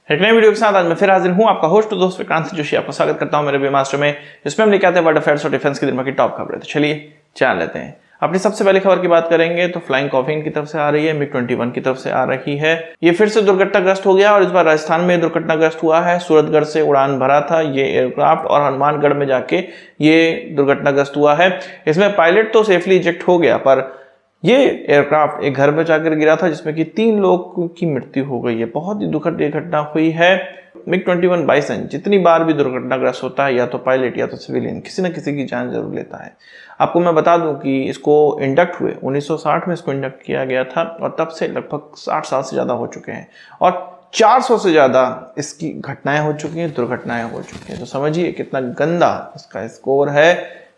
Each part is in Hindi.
एक नई वीडियो के साथ आज मैं फिर हाजिर हूं, आपका होस्ट दोस्त विक्रांत जोशी। आपको स्वागत करता हूं मेरे वेबमास्टर में, जिसमें हम लेके आते हैं वर्ल्ड अफेयर्स और डिफेंस की दुनिया की टॉप खबरें। तो चलिए जान लेते हैं। अपनी सबसे पहली खबर की बात करेंगे तो फ्लाइंग कॉफिन की तरफ से आ रही है, MiG-21 की तरफ से आ रही है। ये फिर से दुर्घटनाग्रस्त हो गया और इस बार राजस्थान में दुर्घटनाग्रस्त हुआ है। सूरतगढ़ से उड़ान भरा था ये एयरक्राफ्ट और हनुमानगढ़ में जाके ये दुर्घटनाग्रस्त हुआ है। इसमें पायलट तो सेफली इजेक्ट हो गया, पर ये एयरक्राफ्ट एक घर में जाकर गिरा था जिसमें कि 3 लोगों की मृत्यु हो गई है। बहुत ही दुखद ये घटना हुई है। MiG-21 बाइसन जितनी बार भी दुर्घटनाग्रस्त होता है, या तो पायलट या तो सिविलियन किसी न किसी की जान जरूर लेता है। आपको मैं बता दूं कि इसको इंडक्ट हुए 1960 में इसको इंडक्ट किया गया था और तब से लगभग 60 साल से ज़्यादा हो चुके हैं और 400 से ज़्यादा इसकी घटनाएं हो चुकी हैं, दुर्घटनाएं हो चुकी हैं। तो समझिए कितना गंदा इसका स्कोर है।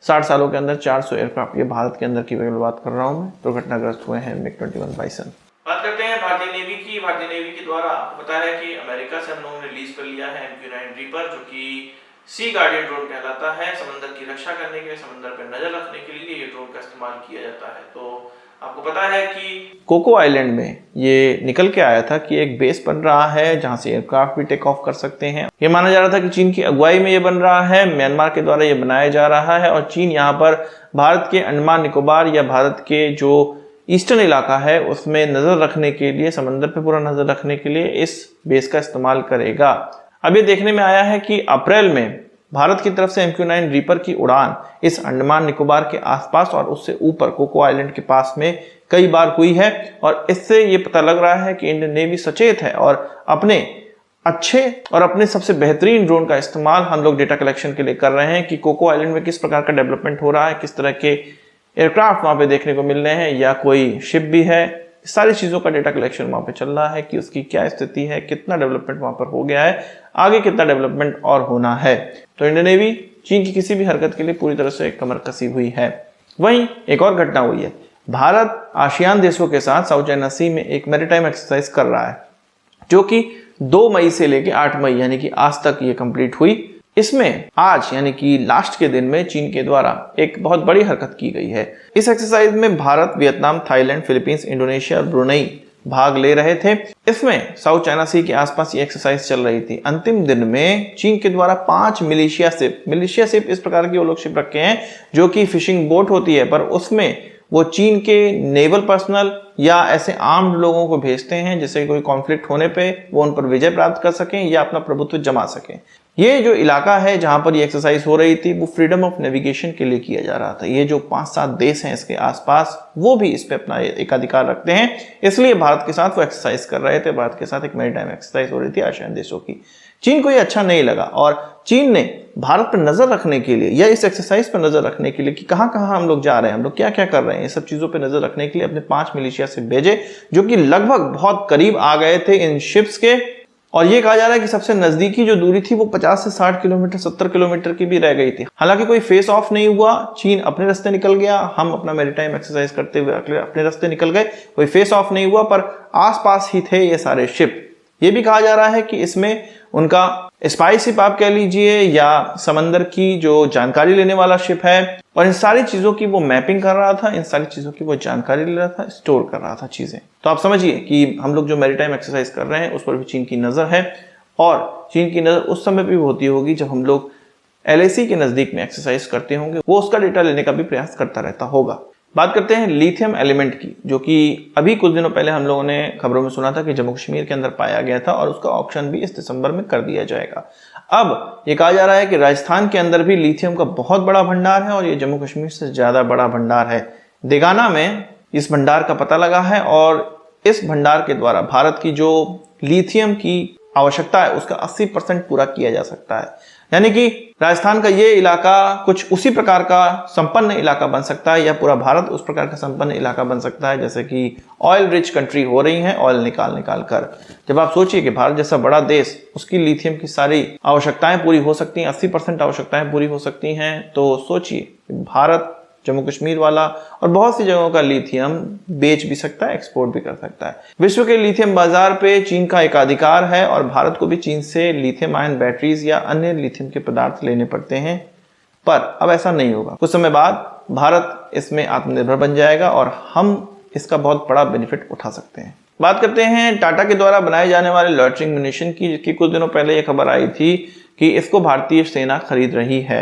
60 सालों के अंदर 400 एयरक्राफ्ट, ये भारत के अंदर की बात कर रहा हूँ मैं, दुर्घटनाग्रस्त हुए हैं MiG-21 बाइसन। बात करते हैं भारतीय नेवी की। भारतीय नेवी के द्वारा आपको पता है कि अमेरिका से हम लोगों ने रिलीज कर लिया है MQ-9 रीपर, जो कि सी गार्डियन ड्रोन कहलाता है। समंदर की रक्षा करने के लिए, समंदर पर नजर रखने के लिए ये ड्रोन का इस्तेमाल किया जाता है। तो आपको पता है कि कोको आइलैंड में ये निकल के आया था कि एक बेस बन रहा है जहां से एयरक्राफ्ट भी टेक ऑफ कर सकते हैं। ये माना जा रहा था कि चीन की अगुवाई में ये बन रहा है, म्यांमार के द्वारा ये बनाया जा रहा है और चीन यहाँ पर भारत के अंडमान निकोबार या भारत के जो ईस्टर्न इलाका है उसमें नजर रखने के लिए, समंदर पे पूरा नजर रखने के लिए इस बेस का इस्तेमाल करेगा। अब ये देखने में आया है कि अप्रैल में भारत की तरफ से MQ-9 रीपर की उड़ान इस अंडमान निकोबार के आसपास और उससे ऊपर कोको आइलैंड के पास में कई बार हुई है और इससे ये पता लग रहा है कि इंडियन नेवी सचेत है और अपने अच्छे और अपने सबसे बेहतरीन ड्रोन का इस्तेमाल हम लोग डेटा कलेक्शन के लिए कर रहे हैं कि कोको आइलैंड में किस प्रकार का डेवलपमेंट हो रहा है, किस तरह के एयरक्राफ्ट वहां पे देखने को मिल रहे हैं या कोई शिप भी है। सारी चीज़ों का डेटा कलेक्शन वहाँ पे चल रहा है कि उसकी क्या स्थिति है, कितना डेवलपमेंट वहाँ पर हो गया है, आगे कितना डेवलपमेंट और होना है। तो इंडियन नेवी चीन की किसी भी हरकत के लिए पूरी तरह से कमर कसी हुई है। वहीं एक और घटना हुई है। भारत आसियान देशों के साथ साउथ चाइना सी में एक मैरीटाइम एक्सरसाइज कर रहा है, जो कि 2 मई से लेकर 8 मई यानी कि आज तक ये कंप्लीट हुई। इसमें आज यानी कि लास्ट के दिन में चीन के द्वारा एक बहुत बड़ी हरकत की गई है। इस एक्सरसाइज में Bharat, Vietnam, Thailand, Philippines, Indonesia और ब्रुनेई भाग ले रहे थे। इसमें साउथ चाइना सी के आसपास ये एक्सरसाइज चल रही थी। अंतिम दिन में चीन के द्वारा 5 मिलिशिया शिप इस प्रकार की वो लोग शिप रखे हैं जो कि फिशिंग बोट होती है, पर उसमें वो चीन के नेवल पर्सनल या ऐसे आर्म्ड लोगों को भेजते हैं जिससे कोई कॉन्फ्लिक्ट होने पे वो उन पर विजय प्राप्त कर सकें या अपना प्रभुत्व जमा सकें। ये जो इलाका है जहां पर ये एक्सरसाइज हो रही थी वो फ्रीडम ऑफ नेविगेशन के लिए किया जा रहा था। ये जो 5-7 देश हैं इसके आसपास वो भी इस पे अपना एकाधिकार रखते हैं, इसलिए भारत के साथ वो एक्सरसाइज कर रहे थे। भारत के साथ एक मैरीटाइम एक्सरसाइज हो रही थी आसियान देशों की। चीन को ये अच्छा नहीं लगा और चीन ने भारत पर नजर रखने के लिए या इस एक्सरसाइज पर नजर रखने के लिए कि कहां कहां हम लोग जा रहे हैं, हम लोग क्या क्या कर रहे हैं, ये सब चीजों पर नजर रखने के लिए अपने 5 मिलिशिया से भेजे, जो कि लगभग बहुत करीब आ गए थे इन शिप्स के। और ये कहा जा रहा है कि सबसे नजदीकी जो दूरी थी वो 50 से 60 किलोमीटर, 70 किलोमीटर की भी रह गई थी। हालांकि कोई फेस ऑफ नहीं हुआ, चीन अपने रास्ते निकल गया, हम अपना मैरीटाइम एक्सरसाइज करते हुए अपने रास्ते निकल गए, कोई फेस ऑफ नहीं हुआ, पर आसपास ही थे ये सारे शिप। ये भी कहा जा रहा है कि इसमें उनका स्पाई शिप आप कह लीजिए या समंदर की जो जानकारी लेने वाला शिप है, और इन सारी चीजों की वो मैपिंग कर रहा था, इन सारी चीजों की वो जानकारी ले रहा था, स्टोर कर रहा था चीजें। तो आप समझिए कि हम लोग जो मैरीटाइम एक्सरसाइज कर रहे हैं उस पर भी चीन की नजर है और चीन की नजर उस समय भी होती होगी जब हम लोग LAC के नजदीक में एक्सरसाइज करते होंगे, वो उसका डेटा लेने का भी प्रयास करता रहता होगा। बात करते हैं लिथियम एलिमेंट की, जो कि अभी कुछ दिनों पहले हम लोगों ने खबरों में सुना था कि जम्मू कश्मीर के अंदर पाया गया था और उसका ऑक्शन भी इस दिसंबर में कर दिया जाएगा। अब ये कहा जा रहा है कि राजस्थान के अंदर भी लिथियम का बहुत बड़ा भंडार है और ये जम्मू कश्मीर से ज्यादा बड़ा भंडार है। देगाना में इस भंडार का पता लगा है और इस भंडार के द्वारा भारत की जो लिथियम की आवश्यकता है उसका 80% पूरा किया जा सकता है। यानी कि राजस्थान का ये इलाका कुछ उसी प्रकार का संपन्न इलाका बन सकता है या पूरा भारत उस प्रकार का संपन्न इलाका बन सकता है जैसे कि ऑयल रिच कंट्री हो रही है, ऑयल निकाल कर। जब आप सोचिए कि भारत जैसा बड़ा देश, उसकी लिथियम की सारी आवश्यकताएं पूरी हो सकती हैं, 80% आवश्यकताएं पूरी हो सकती हैं, तो सोचिए भारत जम्मू कश्मीर वाला और बहुत सी जगहों का लिथियम बेच भी सकता है, एक्सपोर्ट भी कर सकता है। विश्व के लिथियम बाजार पे चीन का एकाधिकार है और भारत को भी चीन से लिथियम आयन बैटरीज या अन्य लिथियम के पदार्थ लेने पड़ते हैं, पर अब ऐसा नहीं होगा। कुछ समय बाद भारत इसमें आत्मनिर्भर बन जाएगा और हम इसका बहुत बड़ा बेनिफिट उठा सकते हैं। बात करते हैं टाटा के द्वारा बनाए जाने वाले लॉइटरिंग म्यूनिशन की, जिसकी कुछ दिनों पहले ये खबर आई थी कि इसको भारतीय सेना खरीद रही है।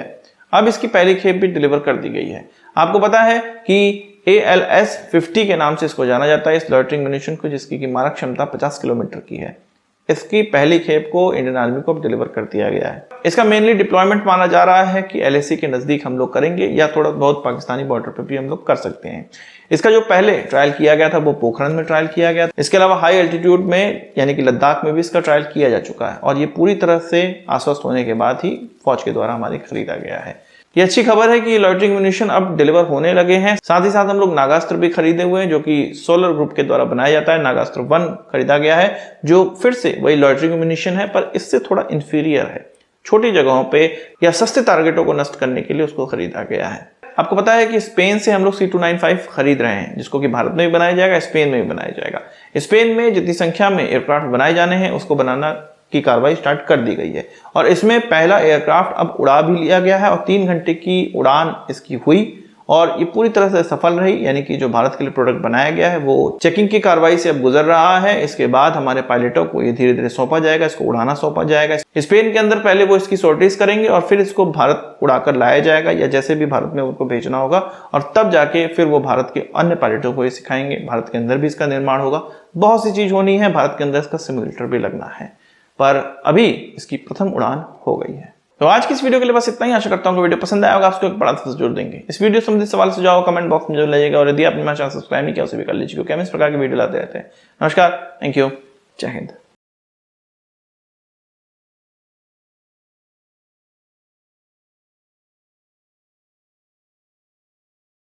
अब इसकी पहली खेप भी डिलीवर कर दी गई है। आपको पता है कि ALS-50 के नाम से इसको जाना जाता है, इस लॉइटरिंग म्यूनिशन को, जिसकी की मारक क्षमता 50 किलोमीटर की है। इसकी पहली खेप को इंडियन आर्मी को डिलीवर कर दिया गया है। इसका मेनली डिप्लॉयमेंट माना जा रहा है कि LAC के नजदीक हम लोग करेंगे या थोड़ा बहुत पाकिस्तानी बॉर्डर पर भी हम लोग कर सकते हैं। इसका जो पहले ट्रायल किया गया था वो पोखरण में ट्रायल किया गया था। इसके अलावा हाई एल्टीट्यूड में यानी कि लद्दाख में भी इसका ट्रायल किया जा चुका है और ये पूरी तरह से आश्वस्त होने के बाद ही फौज के द्वारा हमारी खरीदा गया है। ये अच्छी खबर है कि लॉइटरिंग म्यूनिशन अब डिलीवर होने लगे हैं। साथ ही साथ हम लोग नागास्त्र भी खरीदे हुए हैं, जो कि सोलर ग्रुप के द्वारा बनाया जाता है। नागास्त्र 1 खरीदा गया है, जो फिर से वही लॉइटरिंग म्यूनिशन है, पर इससे थोड़ा इंफीरियर है। छोटी जगहों पे या सस्ते टारगेटों को नष्ट करने के लिए उसको खरीदा गया है। आपको पता है कि स्पेन से हम लोग C295 खरीद रहे हैं, जिसको कि भारत में भी बनाया जाएगा, स्पेन में भी बनाया जाएगा। स्पेन में जितनी संख्या में एयरक्राफ्ट बनाए जाने हैं उसको बनाना की कार्रवाई स्टार्ट कर दी गई है और इसमें पहला एयरक्राफ्ट अब उड़ा भी लिया गया है और 3 घंटे की उड़ान इसकी हुई और ये पूरी तरह से सफल रही। यानी कि जो भारत के लिए प्रोडक्ट बनाया गया है वो चेकिंग की कार्रवाई से अब गुजर रहा है। इसके बाद हमारे पायलटों को ये धीरे धीरे सौंपा जाएगा, इसको उड़ाना सौंपा जाएगा। स्पेन के अंदर पहले वो इसकी सॉर्टीज करेंगे और फिर इसको भारत उड़ाकर लाया जाएगा या जैसे भी भारत में उनको भेजना होगा और तब जाके फिर वो भारत के अन्य पायलटों को ये सिखाएंगे। भारत के अंदर भी इसका निर्माण होगा, बहुत सी चीज होनी है। भारत के अंदर इसका सिमुलेटर भी लगना है, पर अभी इसकी प्रथम उड़ान हो गई है। तो आज की इस वीडियो के लिए बस इतना ही। आशा करता हूँ कि वीडियो पसंद आया होगा, आपको एक बड़ा सा जरूर देंगे। इस वीडियो संबंधित सवाल सुझाव कमेंट बॉक्स में जरूर लाइएगा और यदि आपने मेरा चैनल सब्सक्राइब नहीं किया उसे भी कर लीजिए, क्योंकि हम इस प्रकार की वीडियो लाते रहते हैं। नमस्कार, थैंक यू, जय हिंद।